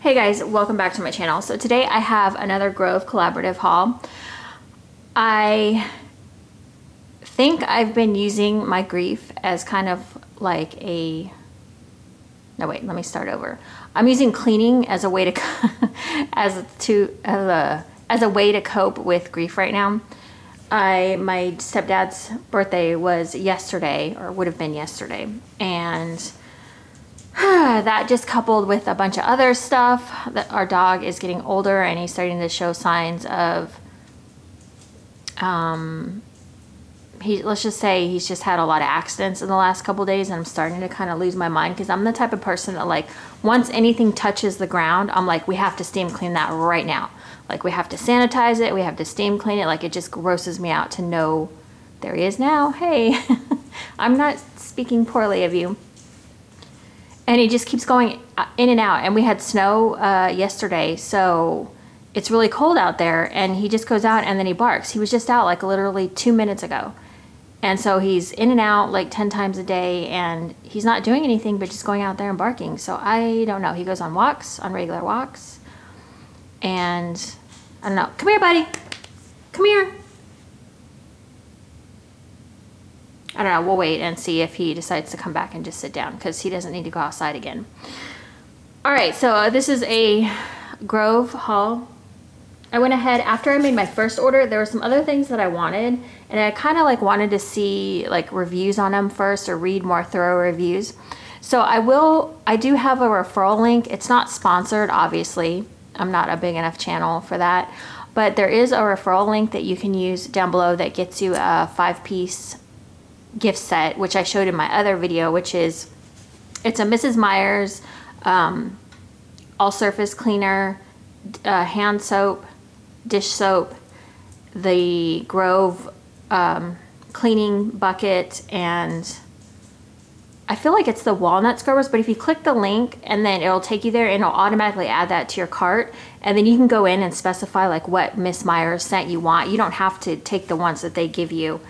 Hey guys, welcome back to my channel. So today I have another Grove collaborative haul. I think I've been using my grief as kind of like a, no wait, let me start over. I'm using cleaning as a way to as a way to cope with grief right now. My stepdad's birthday was yesterday, or would have been yesterday, and that just coupled with a bunch of other stuff, that our dog is getting older and he's starting to show signs of let's just say he's just had a lot of accidents in the last couple days, and I'm starting to kind of lose my mind because I'm the type of person that, like, once anything touches the ground, I'm like, we have to steam clean that right now. Like, we have to sanitize it, we have to steam clean it. Like, it just grosses me out to know. There he is now. Hey. I'm not speaking poorly of you. And he just keeps going in and out. And we had snow yesterday, so it's really cold out there. And he just goes out and then he barks. He was just out like literally 2 minutes ago. And so he's in and out like 10 times a day. And he's not doing anything but just going out there and barking. So I don't know. He goes on walks, on regular walks. And I don't know. Come here, buddy. Come here. I don't know, we'll wait and see if he decides to come back and just sit down, because he doesn't need to go outside again. All right, so this is a Grove haul. I went ahead, after I made my first order, there were some other things that I wanted, and I kind of like wanted to see like reviews on them first, or read more thorough reviews. So I do have a referral link. It's not sponsored, obviously. I'm not a big enough channel for that, but there is a referral link that you can use down below that gets you a 5-piece gift set, which I showed in my other video, which is, it's a Mrs. Meyers all surface cleaner, hand soap, dish soap, the Grove cleaning bucket, and I feel like it's the walnut scrubbers, but if you click the link and then it'll take you there and it'll automatically add that to your cart, and then you can go in and specify like what Miss Meyers scent you want. You don't have to take the ones that they give you.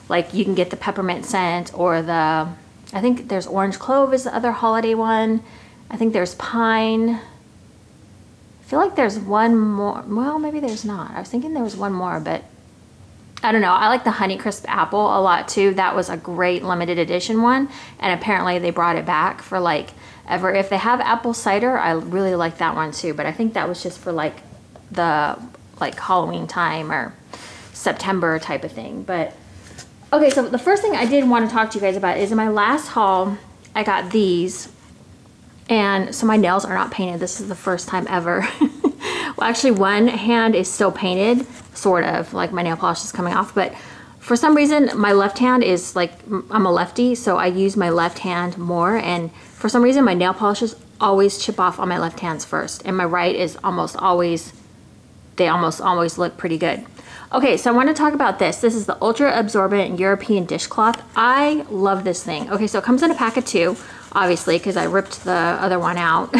Like, you can get the peppermint scent, or the, I think there's orange clove is the other holiday one. I think there's pine. I feel like there's one more. Well, maybe there's not. I was thinking there was one more, but I don't know. I like the Honeycrisp apple a lot too. That was a great limited edition one, and apparently they brought it back for like ever. If they have apple cider, I really like that one too, but I think that was just for like the Halloween time or September type of thing. But okay, so the first thing I did want to talk to you guys about is in my last haul, I got these. And so my nails are not painted. This is the first time ever. Well, actually one hand is still painted, sort of, like my nail polish is coming off. But for some reason, my left hand is like, I'm a lefty, so I use my left hand more. And for some reason, my nail polishes always chip off on my left hands first. And my right is almost always, they almost always look pretty good. Okay, so I want to talk about this. This is the Ultra Absorbent European Dishcloth. I love this thing. Okay, so it comes in a pack of 2, obviously, because I ripped the other one out.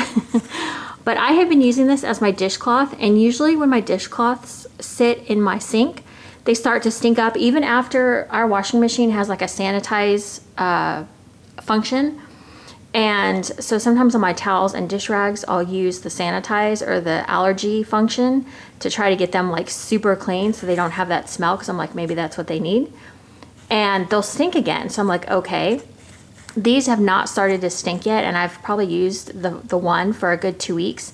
But I have been using this as my dishcloth, and usually when my dishcloths sit in my sink, they start to stink up, even after our washing machine has like a sanitize function. And so sometimes on my towels and dish rags, I'll use the sanitize or the allergy function to try to get them like super clean so they don't have that smell, because I'm like, maybe that's what they need. And they'll stink again. So I'm like, okay, these have not started to stink yet, and I've probably used the one for a good 2 weeks.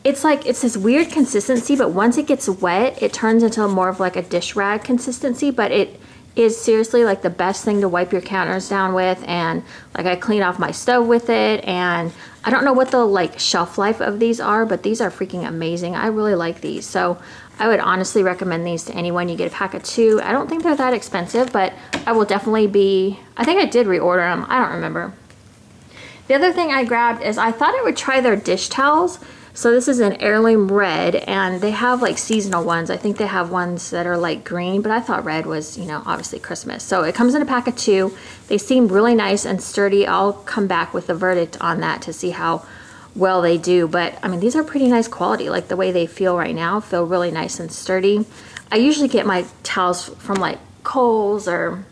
It's like, it's this weird consistency, but once it gets wet, it turns into more of like a dish rag consistency, but it is seriously like the best thing to wipe your counters down with. And like, I clean off my stove with it, and I don't know what the like shelf life of these are, but these are freaking amazing. I really like these, so I would honestly recommend these to anyone. You get a pack of 2. I don't think they're that expensive, but I will definitely be, I think I did reorder them, I don't remember. The other thing I grabbed is, I thought I would try their dish towels. So this is an heirloom red, and they have like seasonal ones. I think they have ones that are like green, but I thought red was, you know, obviously Christmas. So it comes in a pack of 2. They seem really nice and sturdy. I'll come back with a verdict on that to see how well they do. But I mean, these are pretty nice quality. Like, the way they feel right now feel really nice and sturdy. I usually get my towels from like Kohl's or,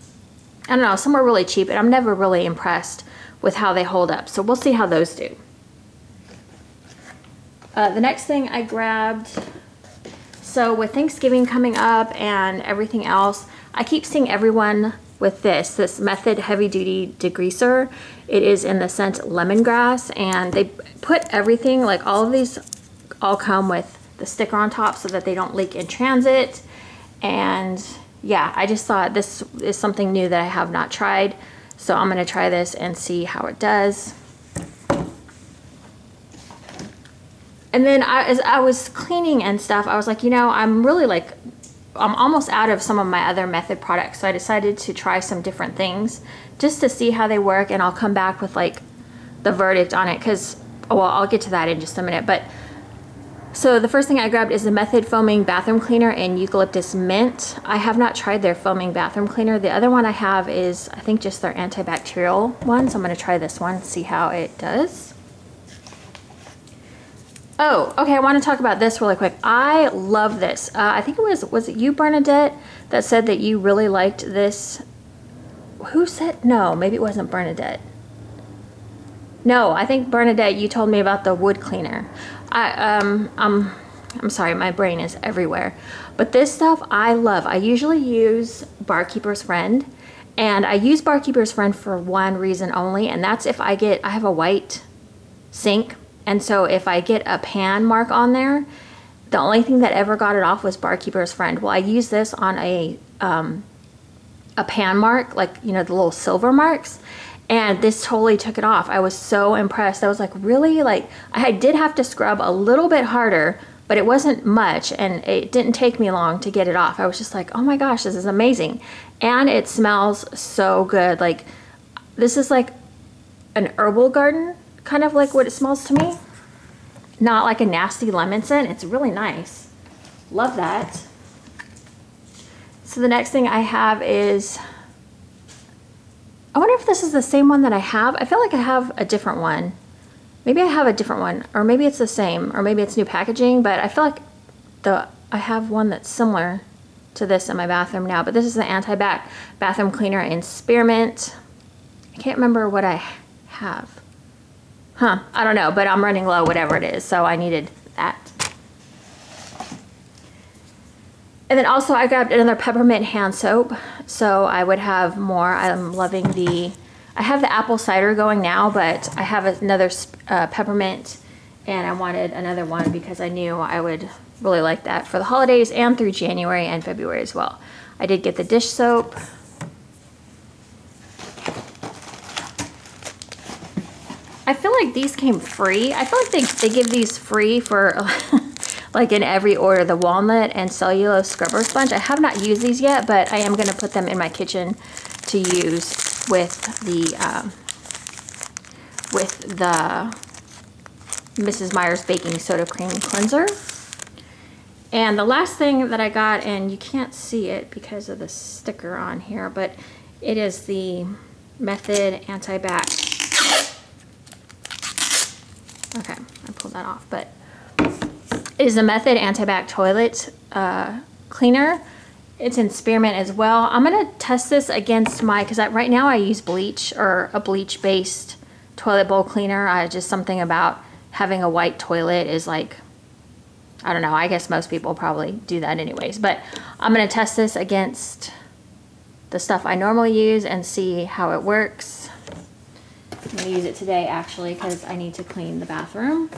I don't know, somewhere really cheap, and I'm never really impressed with how they hold up. So we'll see how those do. The next thing I grabbed, so with Thanksgiving coming up and everything else, I keep seeing everyone with this Method Heavy Duty Degreaser. It is in the scent Lemongrass, and they put everything, like all of these all come with the sticker on top so that they don't leak in transit. And yeah, I just thought this is something new that I have not tried. So I'm gonna try this and see how it does. And then as I was cleaning and stuff, I was like, you know, I'm almost out of some of my other Method products. So I decided to try some different things just to see how they work. And I'll come back with like the verdict on it, because, well, I'll get to that in just a minute. But so the first thing I grabbed is the Method Foaming Bathroom Cleaner in Eucalyptus Mint. I have not tried their foaming bathroom cleaner. The other one I have is, I think, just their antibacterial one. So I'm going to try this one, see how it does. Oh, okay, I want to talk about this really quick. I love this. I think it was it you, Bernadette, that said that you really liked this? Who said? No, maybe it wasn't Bernadette. No, I think Bernadette, you told me about the wood cleaner. I'm sorry, my brain is everywhere. But this stuff I love. I usually use Barkeeper's Friend, and I use Barkeeper's Friend for one reason only, and that's if I have a white sink. And so if I get a pan mark on there, the only thing that ever got it off was Barkeeper's Friend. Well, I use this on a pan mark, like, you know, the little silver marks, and this totally took it off. I was so impressed. I was like, really? Like, I did have to scrub a little bit harder, but it wasn't much, and it didn't take me long to get it off. I was just like, oh my gosh, this is amazing. And it smells so good. Like, this is like an herbal garden, kind of like what it smells to me. Not like a nasty lemon scent. It's really nice. Love that. So the next thing I have is, I wonder if this is the same one that I have. I feel like I have a different one. Maybe I have a different one, or maybe it's the same, or maybe it's new packaging, but I feel like I have one that's similar to this in my bathroom now. But this is the Anti-Bac Bathroom Cleaner in Spearmint. I can't remember what I have. I don't know, but I'm running low, whatever it is, so I needed that. And then also I grabbed another peppermint hand soap, so I would have more. I'm loving I have the apple cider going now, but I have another peppermint, and I wanted another one because I knew I would really like that for the holidays and through January and February as well. I did get the dish soap. I feel like these came free. I feel like they give these free for like in every order. The walnut and cellulose scrubber sponge. I have not used these yet, but I am going to put them in my kitchen to use with the Mrs. Meyers Baking Soda Cream Cleanser. And the last thing that I got, and you can't see it because of the sticker on here, but it is the Method Anti-Bac. Okay, I pulled that off, but it is a Method Anti-Bac Toilet Cleaner. It's in Spearmint as well. I'm gonna test this against because right now I use bleach, or a bleach-based toilet bowl cleaner. Just something about having a white toilet is like, I don't know, I guess most people probably do that anyways, but I'm gonna test this against the stuff I normally use and see how it works. I'm gonna use it today actually because I need to clean the bathroom,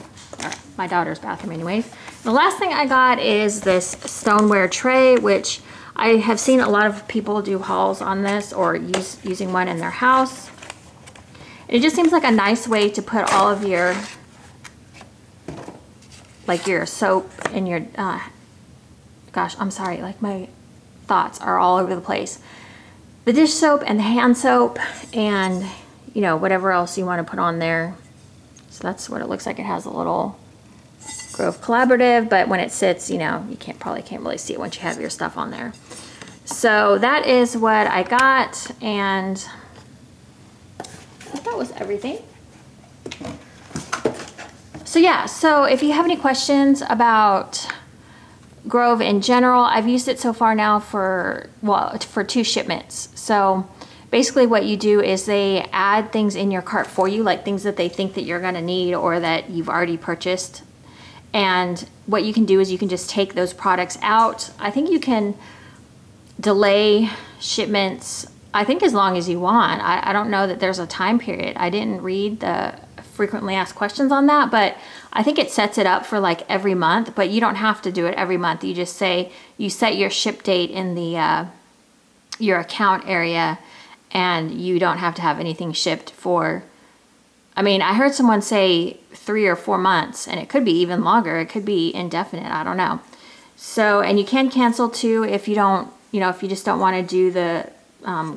or my daughter's bathroom anyways. The last thing I got is this stoneware tray, which I have seen a lot of people do hauls on this or using one in their house. It just seems like a nice way to put all of your, like your soap and your, gosh, I'm sorry, like my thoughts are all over the place. The dish soap and the hand soap and, you know, whatever else you want to put on there. So that's what it looks like. It has a little Grove Collaborative, but when it sits, you know, you probably can't really see it once you have your stuff on there. So that is what I got, and I think that was everything. So yeah, so if you have any questions about Grove in general, I've used it so far now for 2 shipments. So basically what you do is they add things in your cart for you, like things that they think that you're gonna need or that you've already purchased. And what you can do is you can just take those products out. I think you can delay shipments, I think as long as you want. I don't know that there's a time period. I didn't read the frequently asked questions on that, but I think it sets it up for like every month, but you don't have to do it every month. You just say, you set your ship date in the your account area, and you don't have to have anything shipped for, I mean, I heard someone say 3 or 4 months, and it could be even longer. It could be indefinite. I don't know. So, and you can cancel too if you don't, you know, if you just don't want to do the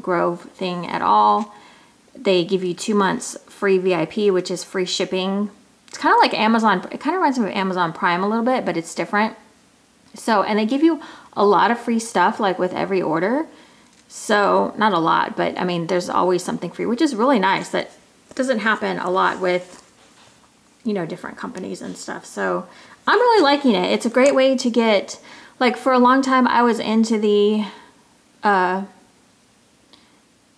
Grove thing at all. They give you 2 months free VIP, which is free shipping. It's kind of like Amazon. It kind of reminds me of Amazon Prime a little bit, but it's different. So, and they give you a lot of free stuff, like with every order. So, not a lot, but I mean, there's always something free, which is really nice. That doesn't happen a lot with, you know, different companies and stuff. So I'm really liking it. It's a great way to get, like, for a long time I was into the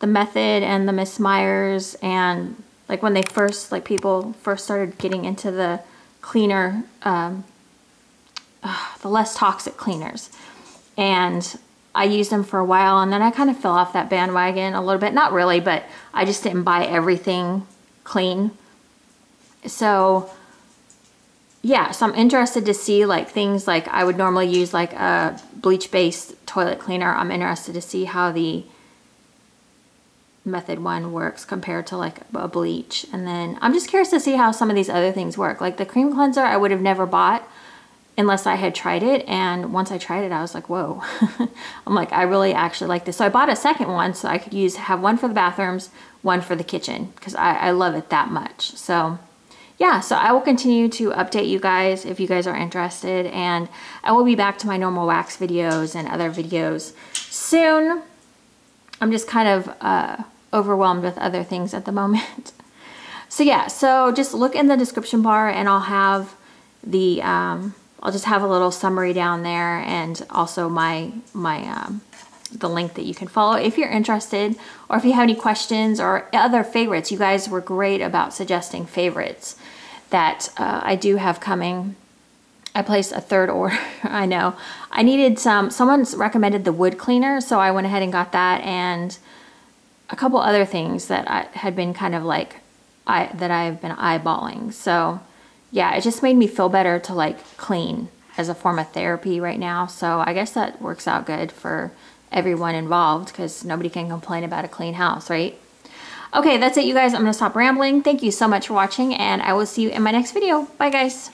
Method and the Miss Meyers, and like when they first, like people first started getting into the cleaner, the less toxic cleaners. And I used them for a while, and then I kind of fell off that bandwagon a little bit. Not really, but I just didn't buy everything clean. So yeah, so I'm interested to see like things like I would normally use like a bleach-based toilet cleaner. I'm interested to see how the Method one works compared to like a bleach. And then I'm just curious to see how some of these other things work. Like the cream cleanser I would have never bought unless I had tried it, and once I tried it I was like, whoa. I'm like, I really actually like this. So I bought a second one so I could have one for the bathrooms, one for the kitchen, because I love it that much. So yeah, so I will continue to update you guys if you guys are interested, and I will be back to my normal wax videos and other videos soon. I'm just kind of overwhelmed with other things at the moment. So yeah, so just look in the description bar, and I'll have the I'll just have a little summary down there, and also the link that you can follow if you're interested, or if you have any questions or other favorites. You guys were great about suggesting favorites that I do have coming. I placed a third order. I know. I needed someone's recommended the wood cleaner, so I went ahead and got that, and a couple other things that I had been kind of like, that I've been eyeballing. So yeah, it just made me feel better to like clean as a form of therapy right now. So I guess that works out good for everyone involved, because nobody can complain about a clean house, right? Okay, that's it, you guys. I'm gonna stop rambling. Thank you so much for watching, and I will see you in my next video. Bye, guys.